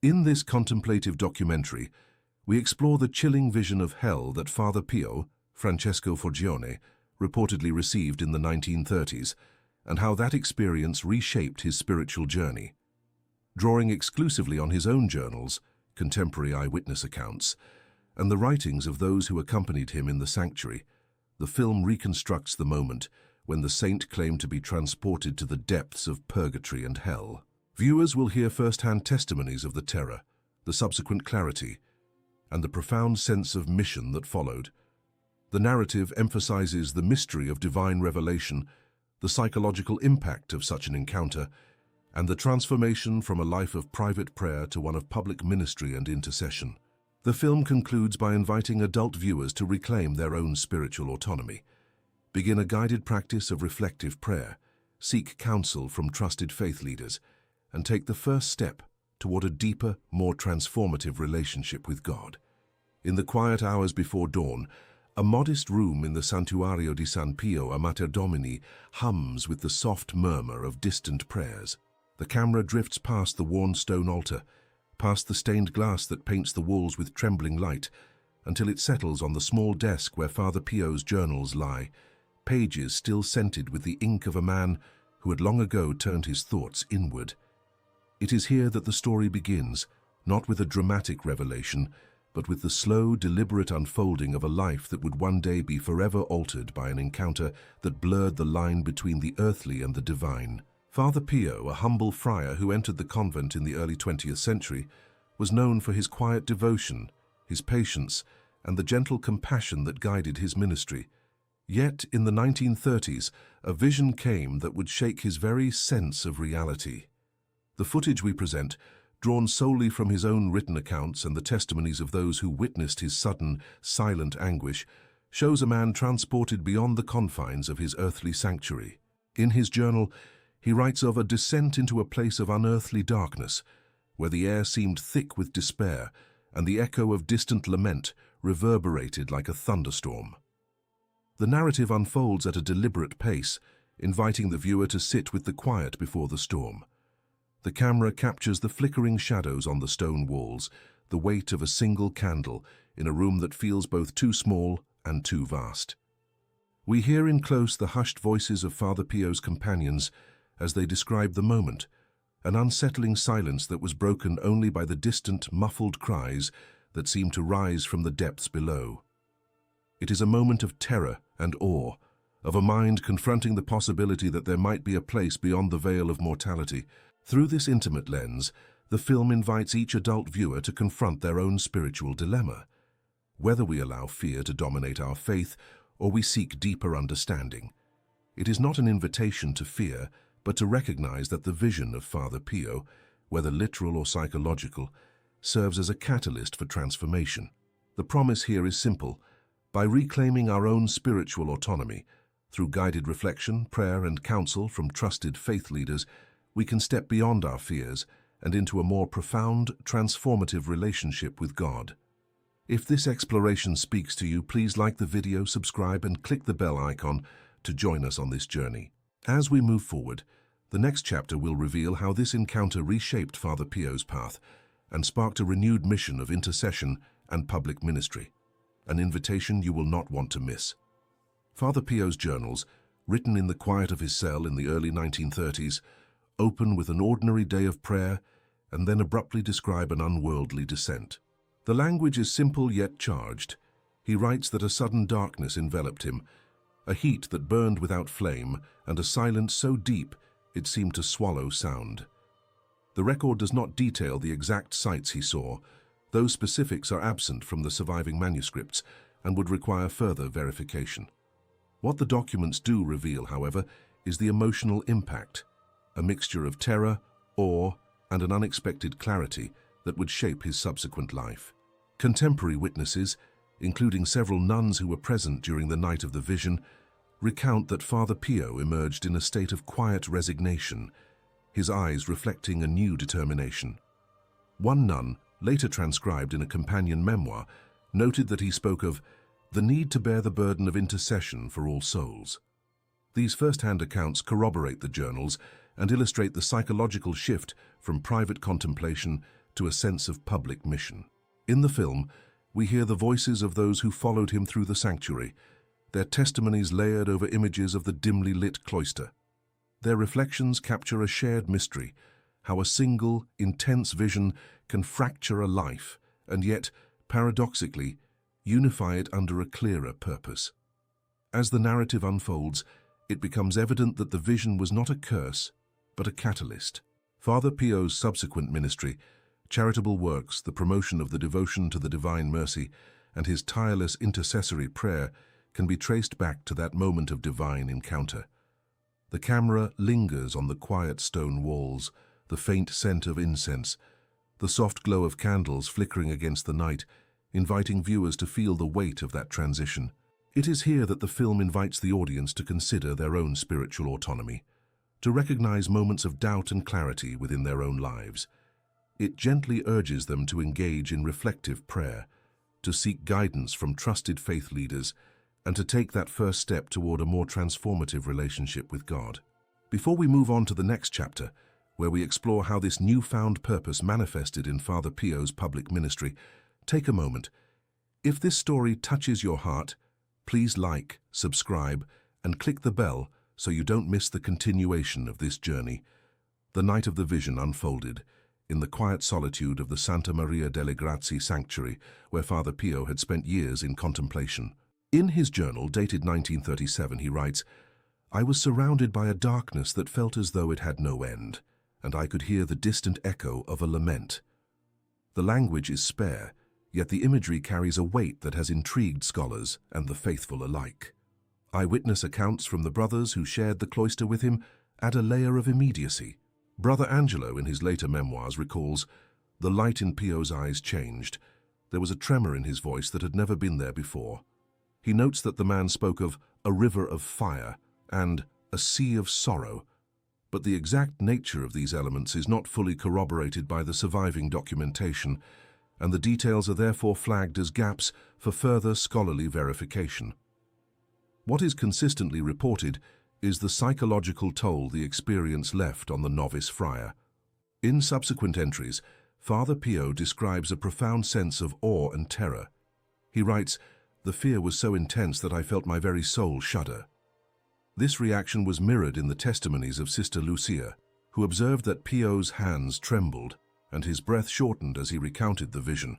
In this contemplative documentary, we explore the chilling vision of hell that Father Pio, Francesco Forgione, reportedly received in the 1930s, and how that experience reshaped his spiritual journey. Drawing exclusively on his own journals, contemporary eyewitness accounts, and the writings of those who accompanied him in the sanctuary, the film reconstructs the moment when the saint claimed to be transported to the depths of purgatory and hell. Viewers will hear first-hand testimonies of the terror, the subsequent clarity, and the profound sense of mission that followed. The narrative emphasizes the mystery of divine revelation, the psychological impact of such an encounter, and the transformation from a life of private prayer to one of public ministry and intercession. The film concludes by inviting adult viewers to reclaim their own spiritual autonomy, begin a guided practice of reflective prayer, seek counsel from trusted faith leaders, and take the first step toward a deeper, more transformative relationship with God. In the quiet hours before dawn, a modest room in the Santuario di San Pio a Mater Domini hums with the soft murmur of distant prayers. The camera drifts past the worn stone altar, past the stained glass that paints the walls with trembling light, until it settles on the small desk where Father Pio's journals lie, pages still scented with the ink of a man who had long ago turned his thoughts inward. It is here that the story begins, not with a dramatic revelation, but with the slow, deliberate unfolding of a life that would one day be forever altered by an encounter that blurred the line between the earthly and the divine. Father Pio, a humble friar who entered the convent in the early 20th century, was known for his quiet devotion, his patience, and the gentle compassion that guided his ministry. Yet, in the 1930s, a vision came that would shake his very sense of reality. The footage we present, drawn solely from his own written accounts and the testimonies of those who witnessed his sudden, silent anguish, shows a man transported beyond the confines of his earthly sanctuary. In his journal, he writes of a descent into a place of unearthly darkness, where the air seemed thick with despair, and the echo of distant lament reverberated like a thunderstorm. The narrative unfolds at a deliberate pace, inviting the viewer to sit with the quiet before the storm. The camera captures the flickering shadows on the stone walls, the weight of a single candle in a room that feels both too small and too vast. We hear in close the hushed voices of Father Pio's companions as they describe the moment, an unsettling silence that was broken only by the distant, muffled cries that seemed to rise from the depths below. It is a moment of terror and awe, of a mind confronting the possibility that there might be a place beyond the veil of mortality. Through this intimate lens, the film invites each adult viewer to confront their own spiritual dilemma, whether we allow fear to dominate our faith or we seek deeper understanding. It is not an invitation to fear, but to recognize that the vision of Father Pio, whether literal or psychological, serves as a catalyst for transformation. The promise here is simple. By reclaiming our own spiritual autonomy, through guided reflection, prayer, and counsel from trusted faith leaders, we can step beyond our fears and into a more profound, transformative relationship with God. If this exploration speaks to you, please like the video, subscribe, and click the bell icon to join us on this journey. As we move forward, the next chapter will reveal how this encounter reshaped Father Pio's path and sparked a renewed mission of intercession and public ministry, an invitation you will not want to miss. Father Pio's journals, written in the quiet of his cell in the early 1930s, open with an ordinary day of prayer and then abruptly describe an unworldly descent. The language is simple yet charged. He writes that a sudden darkness enveloped him, a heat that burned without flame, and a silence so deep it seemed to swallow sound. The record does not detail the exact sights he saw. Those specifics are absent from the surviving manuscripts and would require further verification. What the documents do reveal, however, is the emotional impact, a mixture of terror, awe, and an unexpected clarity that would shape his subsequent life. Contemporary witnesses, including several nuns who were present during the night of the vision, recount that Father Pio emerged in a state of quiet resignation, his eyes reflecting a new determination. One nun, later transcribed in a companion memoir, noted that he spoke of the need to bear the burden of intercession for all souls. These first-hand accounts corroborate the journals and illustrate the psychological shift from private contemplation to a sense of public mission. In the film, we hear the voices of those who followed him through the sanctuary, their testimonies layered over images of the dimly lit cloister. Their reflections capture a shared mystery, how a single, intense vision can fracture a life and yet, paradoxically, unify it under a clearer purpose. As the narrative unfolds, it becomes evident that the vision was not a curse, but a catalyst. Father Pio's subsequent ministry, charitable works, the promotion of the devotion to the Divine Mercy, and his tireless intercessory prayer can be traced back to that moment of divine encounter. The camera lingers on the quiet stone walls, the faint scent of incense, the soft glow of candles flickering against the night, inviting viewers to feel the weight of that transition. It is here that the film invites the audience to consider their own spiritual autonomy, to recognize moments of doubt and clarity within their own lives. It gently urges them to engage in reflective prayer, to seek guidance from trusted faith leaders, and to take that first step toward a more transformative relationship with God. Before we move on to the next chapter, where we explore how this newfound purpose manifested in Father Pio's public ministry, take a moment. If this story touches your heart, please like, subscribe, and click the bell so you don't miss the continuation of this journey. The night of the vision unfolded in the quiet solitude of the Santa Maria delle Grazie sanctuary, where Father Pio had spent years in contemplation. In his journal, dated 1937, he writes, "I was surrounded by a darkness that felt as though it had no end, and I could hear the distant echo of a lament. The language is spare, yet the imagery carries a weight that has intrigued scholars and the faithful alike. Eyewitness accounts from the brothers who shared the cloister with him add a layer of immediacy. Brother Angelo, in his later memoirs, recalls, the light in Pio's eyes changed. There was a tremor in his voice that had never been there before. He notes that the man spoke of a river of fire and a sea of sorrow, but the exact nature of these elements is not fully corroborated by the surviving documentation, and the details are therefore flagged as gaps for further scholarly verification. What is consistently reported is the psychological toll the experience left on the novice friar. In subsequent entries, Father Pio describes a profound sense of awe and terror. He writes, "The fear was so intense that I felt my very soul shudder." This reaction was mirrored in the testimonies of Sister Lucia, who observed that Pio's hands trembled and his breath shortened as he recounted the vision.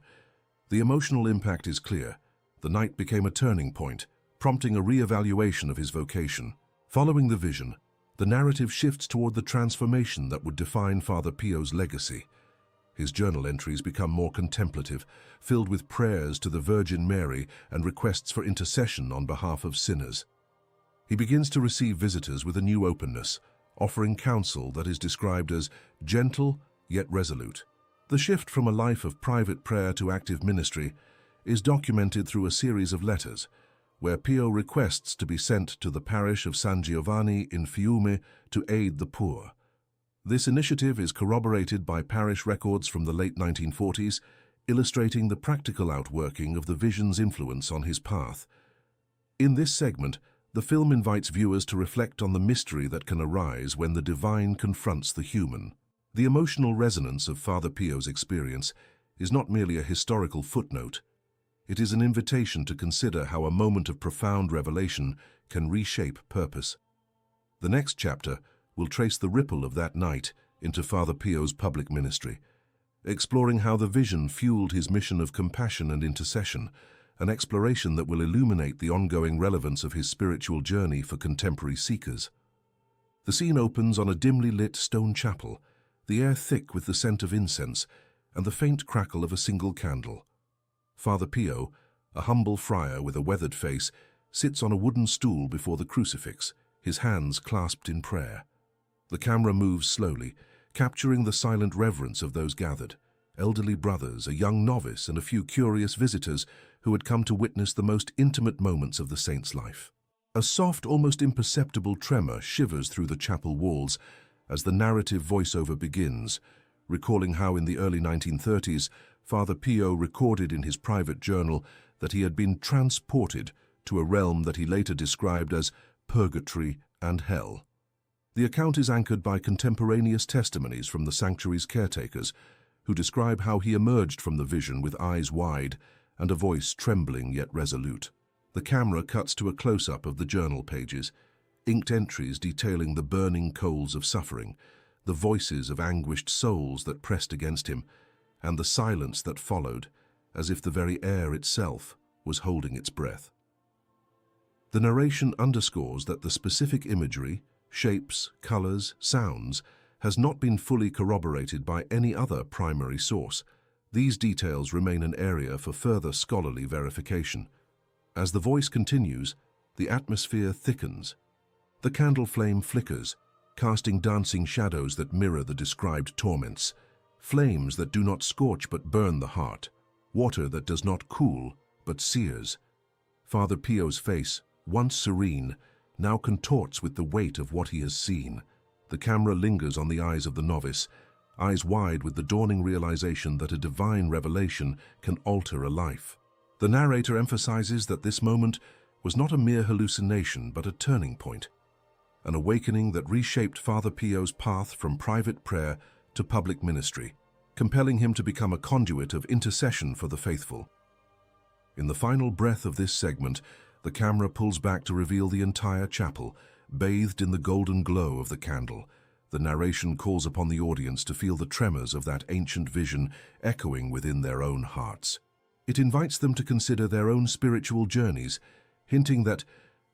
The emotional impact is clear. The night became a turning point, prompting a re-evaluation of his vocation. Following the vision, the narrative shifts toward the transformation that would define Father Pio's legacy. His journal entries become more contemplative, filled with prayers to the Virgin Mary and requests for intercession on behalf of sinners. He begins to receive visitors with a new openness, offering counsel that is described as gentle yet resolute. The shift from a life of private prayer to active ministry is documented through a series of letters, where Pio requests to be sent to the parish of San Giovanni in Fiume to aid the poor. This initiative is corroborated by parish records from the late 1940s, illustrating the practical outworking of the vision's influence on his path. In this segment, the film invites viewers to reflect on the mystery that can arise when the divine confronts the human. The emotional resonance of Father Pio's experience is not merely a historical footnote. It is an invitation to consider how a moment of profound revelation can reshape purpose. The next chapter will trace the ripple of that night into Father Pio's public ministry, exploring how the vision fueled his mission of compassion and intercession, an exploration that will illuminate the ongoing relevance of his spiritual journey for contemporary seekers. The scene opens on a dimly lit stone chapel, the air thick with the scent of incense and the faint crackle of a single candle. Father Pio, a humble friar with a weathered face, sits on a wooden stool before the crucifix, his hands clasped in prayer. The camera moves slowly, capturing the silent reverence of those gathered, elderly brothers, a young novice, and a few curious visitors who had come to witness the most intimate moments of the saint's life. A soft, almost imperceptible tremor shivers through the chapel walls as the narrative voiceover begins, recalling how in the early 1930s, Father Pio recorded in his private journal that he had been transported to a realm that he later described as purgatory and hell. The account is anchored by contemporaneous testimonies from the sanctuary's caretakers, who describe how he emerged from the vision with eyes wide and a voice trembling yet resolute. The camera cuts to a close-up of the journal pages, inked entries detailing the burning coals of suffering, the voices of anguished souls that pressed against him, and the silence that followed, as if the very air itself was holding its breath. The narration underscores that the specific imagery, shapes, colors, sounds, has not been fully corroborated by any other primary source. These details remain an area for further scholarly verification. As the voice continues, the atmosphere thickens. The candle flame flickers, casting dancing shadows that mirror the described torments, flames that do not scorch but burn the heart, water that does not cool but sears. Father Pio's face, once serene, now contorts with the weight of what he has seen. The camera lingers on the eyes of the novice, eyes wide with the dawning realization that a divine revelation can alter a life. The narrator emphasizes that this moment was not a mere hallucination but a turning point, an awakening that reshaped Father Pio's path from private prayer to public ministry, compelling him to become a conduit of intercession for the faithful. In the final breath of this segment, the camera pulls back to reveal the entire chapel, bathed in the golden glow of the candle. The narration calls upon the audience to feel the tremors of that ancient vision echoing within their own hearts. It invites them to consider their own spiritual journeys, hinting that,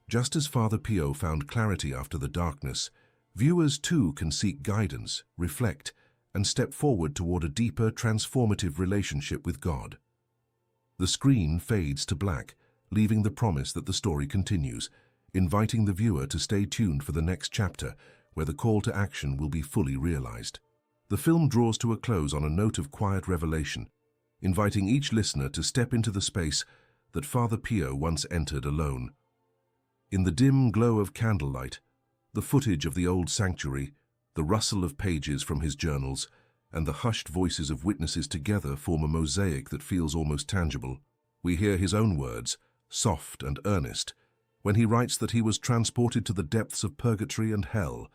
just as Father Pio found clarity after the darkness, viewers too can seek guidance, reflect, and step forward toward a deeper, transformative relationship with God. The screen fades to black, leaving the promise that the story continues, inviting the viewer to stay tuned for the next chapter, where the call to action will be fully realized. The film draws to a close on a note of quiet revelation, inviting each listener to step into the space that Father Pio once entered alone. In the dim glow of candlelight, the footage of the old sanctuary, the rustle of pages from his journals, and the hushed voices of witnesses together form a mosaic that feels almost tangible. We hear his own words, soft and earnest, when he writes that he was transported to the depths of purgatory and hell,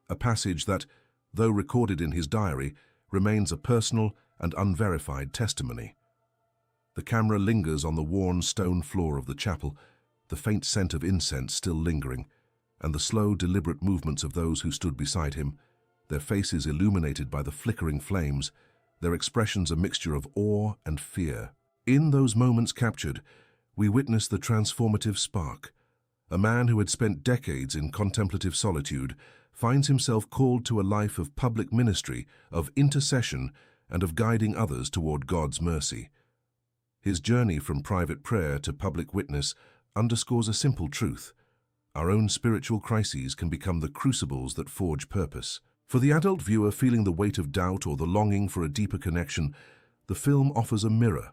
a passage that, though recorded in his diary, remains a personal and unverified testimony. The camera lingers on the worn stone floor of the chapel, the faint scent of incense still lingering, and the slow, deliberate movements of those who stood beside him, their faces illuminated by the flickering flames, their expressions a mixture of awe and fear. In those moments captured, we witness the transformative spark. A man who had spent decades in contemplative solitude finds himself called to a life of public ministry, of intercession, and of guiding others toward God's mercy. His journey from private prayer to public witness underscores a simple truth. Our own spiritual crises can become the crucibles that forge purpose. For the adult viewer feeling the weight of doubt or the longing for a deeper connection, the film offers a mirror,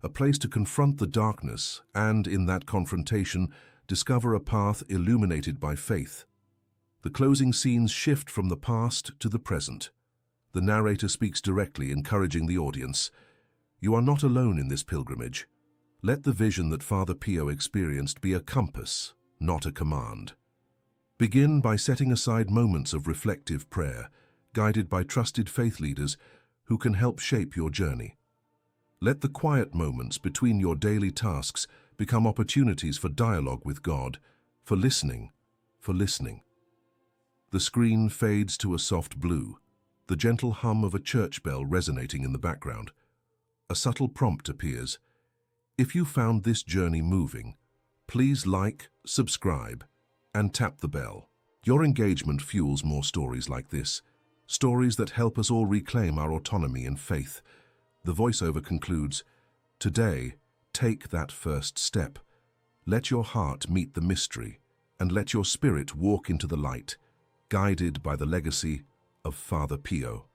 a place to confront the darkness and, in that confrontation, discover a path illuminated by faith. The closing scenes shift from the past to the present. The narrator speaks directly, encouraging the audience. You are not alone in this pilgrimage. Let the vision that Father Pio experienced be a compass, not a command. Begin by setting aside moments of reflective prayer, guided by trusted faith leaders who can help shape your journey. Let the quiet moments between your daily tasks become opportunities for dialogue with God, for listening. The screen fades to a soft blue, the gentle hum of a church bell resonating in the background. A subtle prompt appears. If you found this journey moving, please like, subscribe, and tap the bell. Your engagement fuels more stories like this, stories that help us all reclaim our autonomy and faith. The voiceover concludes, "Today, take that first step. Let your heart meet the mystery, and let your spirit walk into the light, guided by the legacy of Father Pio."